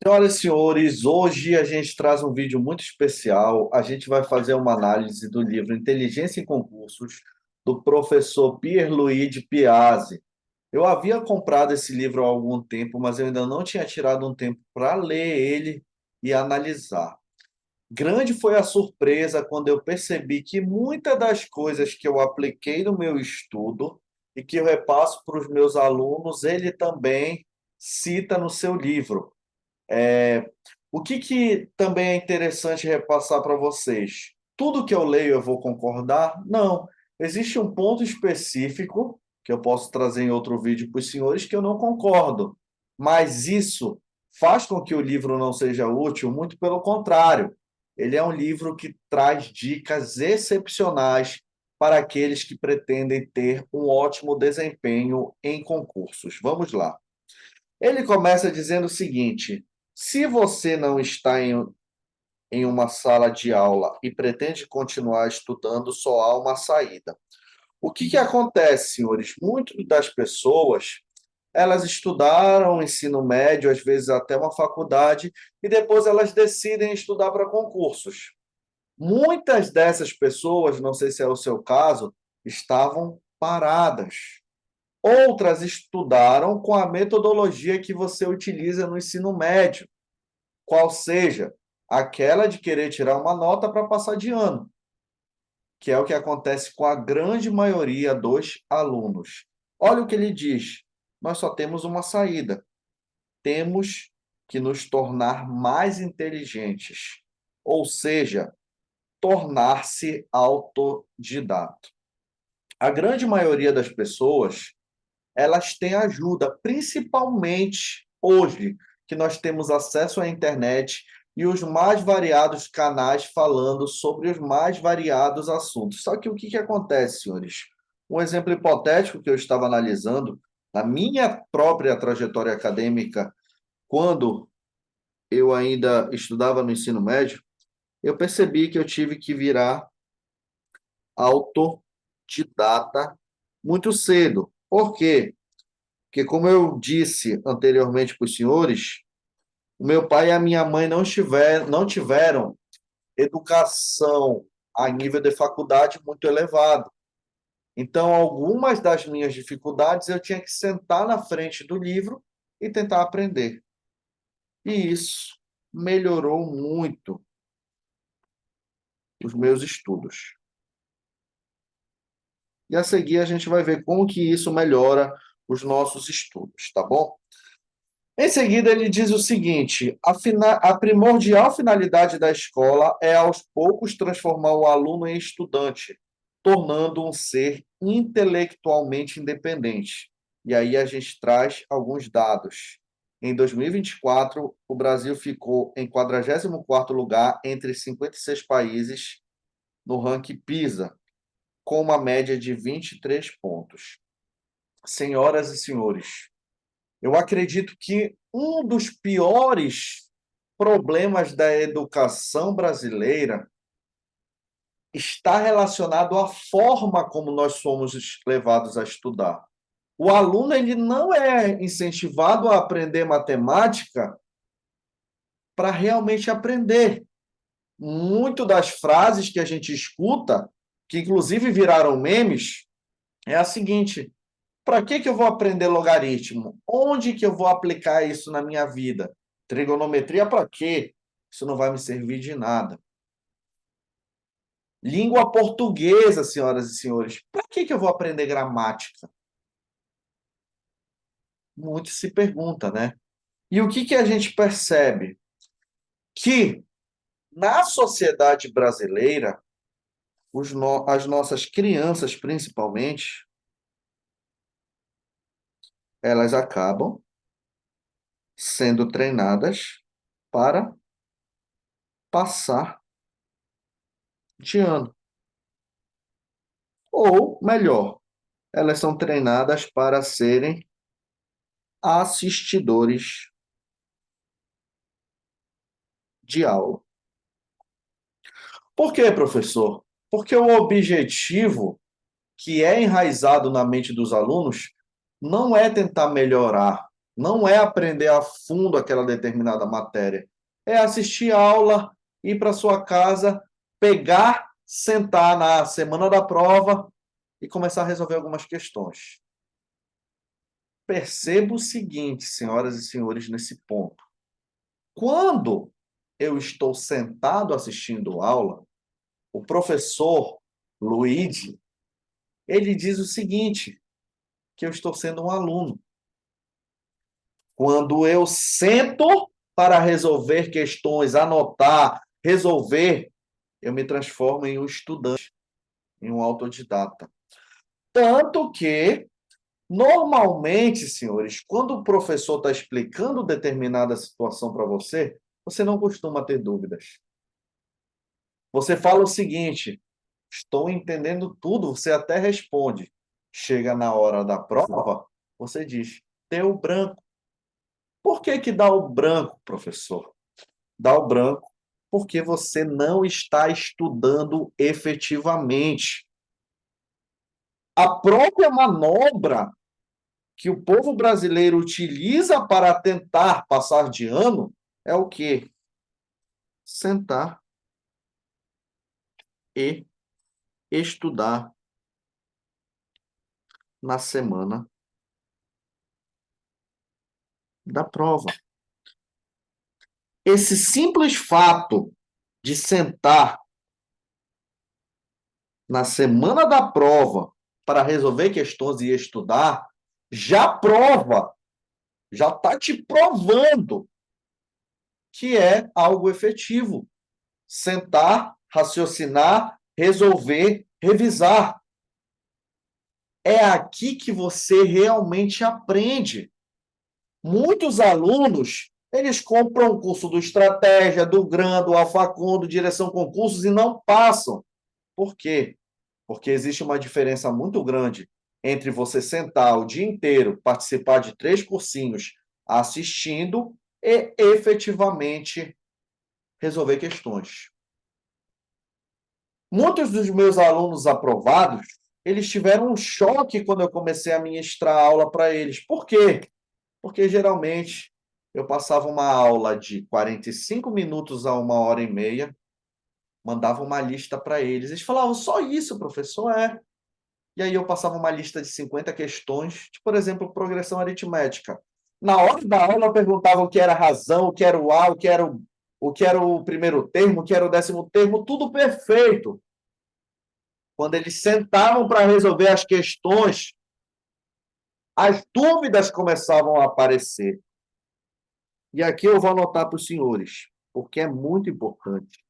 Senhoras e senhores, hoje a gente traz um vídeo muito especial. A gente vai fazer uma análise do livro Inteligência em Concursos, do professor Pierluigi Piazzi. Eu havia comprado esse livro há algum tempo, mas eu ainda não tinha tirado um tempo para ler ele e analisar. Grande foi a surpresa quando eu percebi que muitas das coisas que eu apliquei no meu estudo e que eu repasso para os meus alunos, ele também cita no seu livro. O que também é interessante repassar para vocês? Tudo que eu leio eu vou concordar? Não. Existe um ponto específico que eu posso trazer em outro vídeo para os senhores que eu não concordo. Mas isso faz com que o livro não seja útil? Muito pelo contrário. Ele é um livro que traz dicas excepcionais para aqueles que pretendem ter um ótimo desempenho em concursos. Vamos lá. Ele começa dizendo o seguinte: se você não está em uma sala de aula e pretende continuar estudando, só há uma saída. O que acontece, senhores? Muitas das pessoas, elas estudaram o ensino médio, às vezes até uma faculdade, e depois elas decidem estudar para concursos. Muitas dessas pessoas, não sei se é o seu caso, estavam paradas. Outras estudaram com a metodologia que você utiliza no ensino médio, qual seja aquela de querer tirar uma nota para passar de ano, que é o que acontece com a grande maioria dos alunos. Olha o que ele diz: nós só temos uma saída. Temos que nos tornar mais inteligentes, ou seja, tornar-se autodidata. A grande maioria das pessoas, elas têm ajuda, principalmente hoje, que nós temos acesso à internet e os mais variados canais falando sobre os mais variados assuntos. Só que o que acontece, senhores? Um exemplo hipotético que eu estava analisando, na minha própria trajetória acadêmica, quando eu ainda estudava no ensino médio, eu percebi que eu tive que virar autodidata muito cedo. Por quê? Porque, como eu disse anteriormente para os senhores, o meu pai e a minha mãe não tiveram educação a nível de faculdade muito elevado. Então, algumas das minhas dificuldades eu tinha que sentar na frente do livro e tentar aprender. E isso melhorou muito os meus estudos. E a seguir a gente vai ver como que isso melhora os nossos estudos, tá bom? Em seguida, ele diz o seguinte: a primordial finalidade da escola é, aos poucos, transformar o aluno em estudante, tornando um ser intelectualmente independente. E aí a gente traz alguns dados. Em 2024, o Brasil ficou em 44º lugar entre 56 países no ranking PISA, com uma média de 23 pontos. Senhoras e senhores, eu acredito que um dos piores problemas da educação brasileira está relacionado à forma como nós somos levados a estudar. O aluno ele não é incentivado a aprender matemática para realmente aprender. Muito das frases que a gente escuta, que inclusive viraram memes, é a seguinte: para que eu vou aprender logaritmo? Onde que eu vou aplicar isso na minha vida? Trigonometria para quê? Isso não vai me servir de nada. Língua portuguesa, senhoras e senhores. Para que eu vou aprender gramática? Muito se pergunta, né? E o que a gente percebe? Que na sociedade brasileira, as nossas crianças, principalmente, elas acabam sendo treinadas para passar de ano. Ou, melhor, elas são treinadas para serem assistidores de aula. Por quê, professor? Porque o objetivo que é enraizado na mente dos alunos não é tentar melhorar. Não é aprender a fundo aquela determinada matéria. É assistir aula, ir para sua casa, pegar, sentar na semana da prova e começar a resolver algumas questões. Perceba o seguinte, senhoras e senhores, nesse ponto. Quando eu estou sentado assistindo aula, o professor Luigi, ele diz o seguinte, que eu estou sendo um aluno. Quando eu sento para resolver questões, anotar, resolver, eu me transformo em um estudante, em um autodidata. Tanto que, normalmente, senhores, quando o professor está explicando determinada situação para você, você não costuma ter dúvidas. Você fala o seguinte: estou entendendo tudo, você até responde. Chega na hora da prova, você diz, deu branco. Por que que dá o branco, professor? Dá o branco porque você não está estudando efetivamente. A própria manobra que o povo brasileiro utiliza para tentar passar de ano é o quê? Sentar e estudar na semana da prova. Esse simples fato de sentar na semana da prova para resolver questões e estudar, já prova, já está te provando que é algo efetivo. Sentar, raciocinar, resolver, revisar. É aqui que você realmente aprende. Muitos alunos, eles compram o curso do Estratégia, do GRAN, do Alfacom, do Direção Concursos e não passam. Por quê? Porque existe uma diferença muito grande entre você sentar o dia inteiro, participar de 3 cursinhos assistindo e efetivamente resolver questões. Muitos dos meus alunos aprovados, eles tiveram um choque quando eu comecei a ministrar aula para eles. Por quê? Porque geralmente eu passava uma aula de 45 minutos a 1h30, mandava uma lista para eles. Eles falavam, só isso, professor? É. E aí eu passava uma lista de 50 questões, de, por exemplo, progressão aritmética. Na hora da aula eu perguntava o que era razão, o que era o A, o que era o primeiro termo, o que era o 10º termo, tudo perfeito. Quando eles sentavam para resolver as questões, as dúvidas começavam a aparecer. E aqui eu vou anotar para os senhores, porque é muito importante.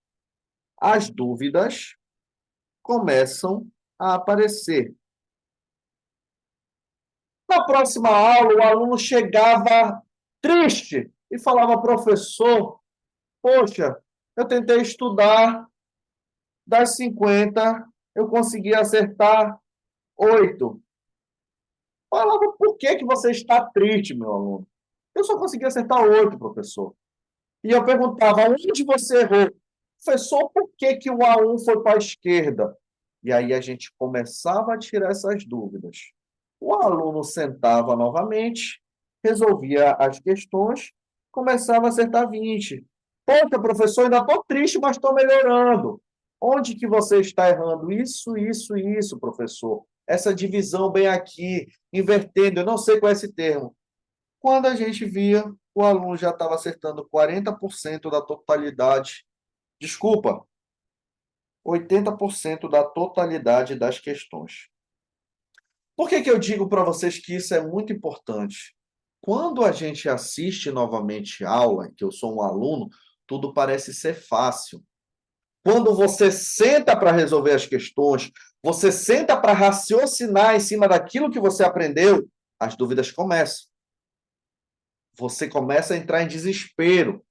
As dúvidas começam a aparecer. Na próxima aula, o aluno chegava triste e falava, professor, poxa, eu tentei estudar, das 50, eu consegui acertar 8. Falava, por que que você está triste, meu aluno? Eu só consegui acertar 8, professor. E eu perguntava, onde você errou? Professor, por que que o A1 foi para a esquerda? E aí a gente começava a tirar essas dúvidas. O aluno sentava novamente, resolvia as questões, começava a acertar 20. Poxa, professor, ainda estou triste, mas estou melhorando. Onde que você está errando? Isso, professor. Essa divisão bem aqui, invertendo, eu não sei qual é esse termo. Quando a gente via, o aluno já estava acertando 40% da totalidade. Desculpa, 80% da totalidade das questões. Por que que eu digo para vocês que isso é muito importante? Quando a gente assiste novamente aula, que eu sou um aluno, tudo parece ser fácil. Quando você senta para resolver as questões, você senta para raciocinar em cima daquilo que você aprendeu, as dúvidas começam. Você começa a entrar em desespero.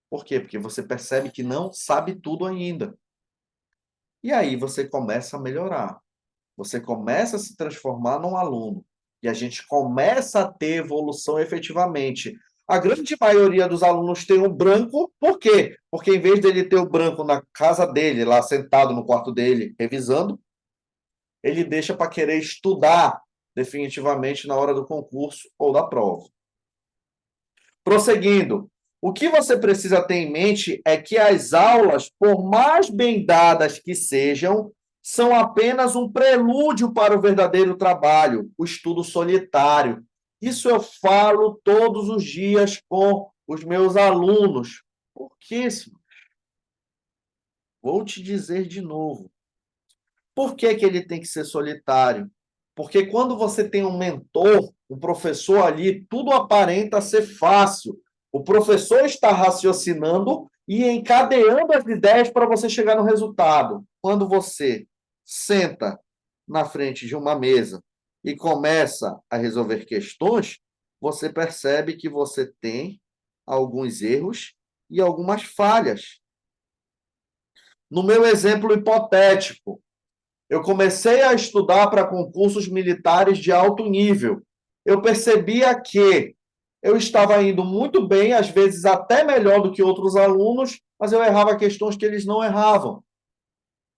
Por quê? Porque você percebe que não sabe tudo ainda. E aí você começa a melhorar. Você começa a se transformar num aluno. E a gente começa a ter evolução efetivamente. A grande maioria dos alunos tem um branco, por quê? Porque em vez dele ter o branco na casa dele, lá sentado no quarto dele, revisando, ele deixa para querer estudar definitivamente na hora do concurso ou da prova. Prosseguindo, o que você precisa ter em mente é que as aulas, por mais bem dadas que sejam, são apenas um prelúdio para o verdadeiro trabalho, o estudo solitário. Isso eu falo todos os dias com os meus alunos. Por quê, senhor? Vou te dizer de novo. Por que que ele tem que ser solitário? Porque quando você tem um mentor, um professor ali, tudo aparenta ser fácil. O professor está raciocinando e encadeando as ideias para você chegar no resultado. Quando você senta na frente de uma mesa e começa a resolver questões, você percebe que você tem alguns erros e algumas falhas. No meu exemplo hipotético, eu comecei a estudar para concursos militares de alto nível. Eu percebia que eu estava indo muito bem, às vezes até melhor do que outros alunos, mas eu errava questões que eles não erravam.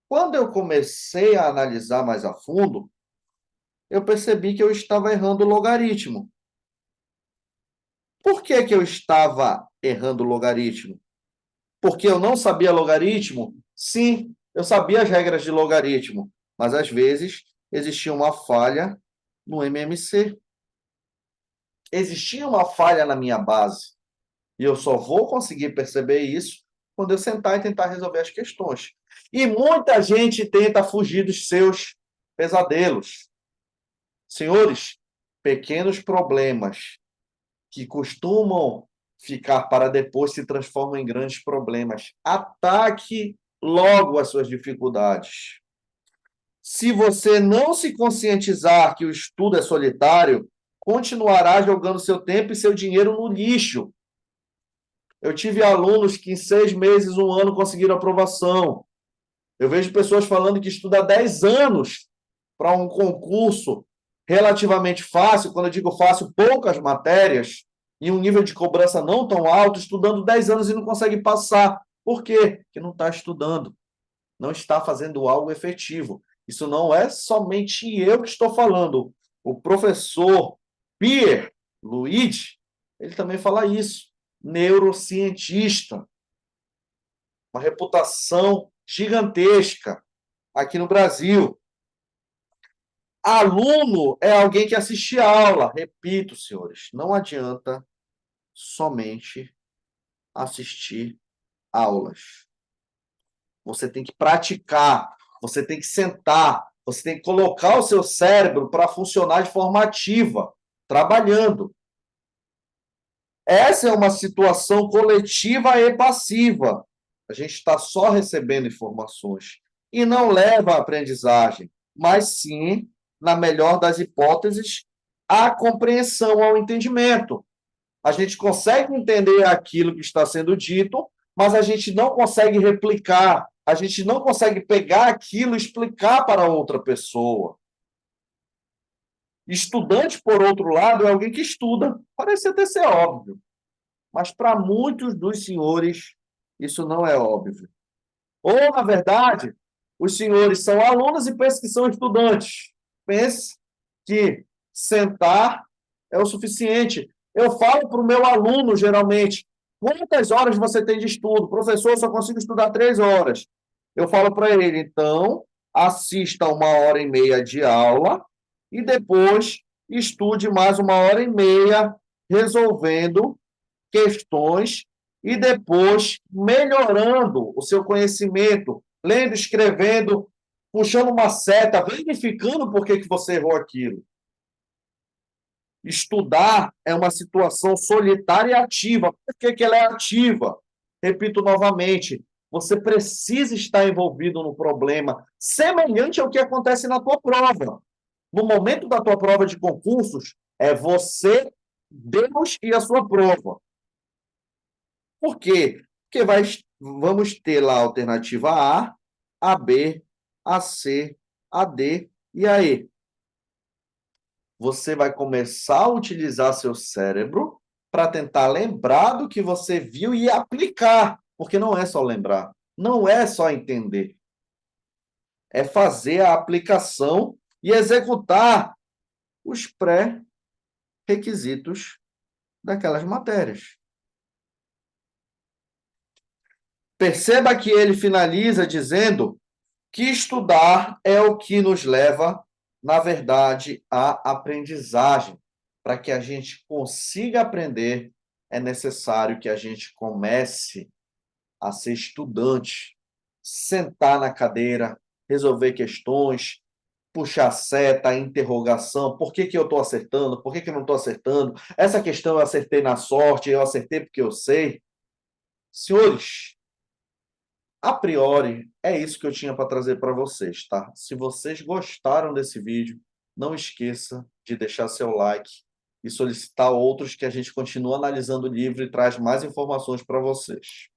Quando eu comecei a analisar mais a fundo, eu percebi que eu estava errando o logaritmo. Por que que eu estava errando o logaritmo? Porque eu não sabia logaritmo? Sim, eu sabia as regras de logaritmo, mas às vezes existia uma falha no MMC. Existia uma falha na minha base. E eu só vou conseguir perceber isso quando eu sentar e tentar resolver as questões. E muita gente tenta fugir dos seus pesadelos. Senhores, pequenos problemas que costumam ficar para depois se transformam em grandes problemas. Ataque logo as suas dificuldades. Se você não se conscientizar que o estudo é solitário, continuará jogando seu tempo e seu dinheiro no lixo. Eu tive alunos que em 6 meses, um ano, conseguiram aprovação. Eu vejo pessoas falando que estuda 10 anos para um concurso relativamente fácil, quando eu digo fácil, poucas matérias, e um nível de cobrança não tão alto, estudando 10 anos e não consegue passar. Por quê? Porque não está estudando, não está fazendo algo efetivo. Isso não é somente eu que estou falando. O professor Pierre Luigi, ele também fala isso. Neurocientista, uma reputação gigantesca aqui no Brasil. Aluno é alguém que assiste aula. Repito, senhores, não adianta somente assistir aulas. Você tem que praticar, você tem que sentar, você tem que colocar o seu cérebro para funcionar de forma ativa, trabalhando. Essa é uma situação coletiva e passiva. A gente está só recebendo informações e não leva à aprendizagem, mas sim, na melhor das hipóteses, à compreensão, ao entendimento. A gente consegue entender aquilo que está sendo dito, mas a gente não consegue replicar, a gente não consegue pegar aquilo e explicar para outra pessoa. Estudante, por outro lado, é alguém que estuda. Parece até ser óbvio, mas para muitos dos senhores isso não é óbvio. Ou, na verdade, os senhores são alunos e pensam que são estudantes. Pense que sentar é o suficiente. Eu falo para o meu aluno, geralmente, quantas horas você tem de estudo? Professor, eu só consigo estudar 3 horas. Eu falo para ele, então, assista 1 hora e meia de aula e depois estude mais 1 hora e meia resolvendo questões e depois melhorando o seu conhecimento, lendo, escrevendo, puxando uma seta, verificando por que você errou aquilo. Estudar é uma situação solitária e ativa. Por que ela é ativa? Repito novamente, você precisa estar envolvido no problema, semelhante ao que acontece na tua prova. No momento da tua prova de concursos, é você, Deus e a sua prova. Por quê? Porque vamos ter lá a alternativa A B, a C, a D e a E. Você vai começar a utilizar seu cérebro para tentar lembrar do que você viu e aplicar, porque não é só lembrar, não é só entender. É fazer a aplicação e executar os pré-requisitos daquelas matérias. Perceba que ele finaliza dizendo que estudar é o que nos leva, na verdade, à aprendizagem. Para que a gente consiga aprender, é necessário que a gente comece a ser estudante, sentar na cadeira, resolver questões, puxar seta, interrogação, por que que eu estou acertando, por que que eu não estou acertando, essa questão eu acertei na sorte, eu acertei porque eu sei. Senhores, a priori, é isso que eu tinha para trazer para vocês, tá? Se vocês gostaram desse vídeo, não esqueça de deixar seu like e solicitar outros que a gente continue analisando o livro e traz mais informações para vocês.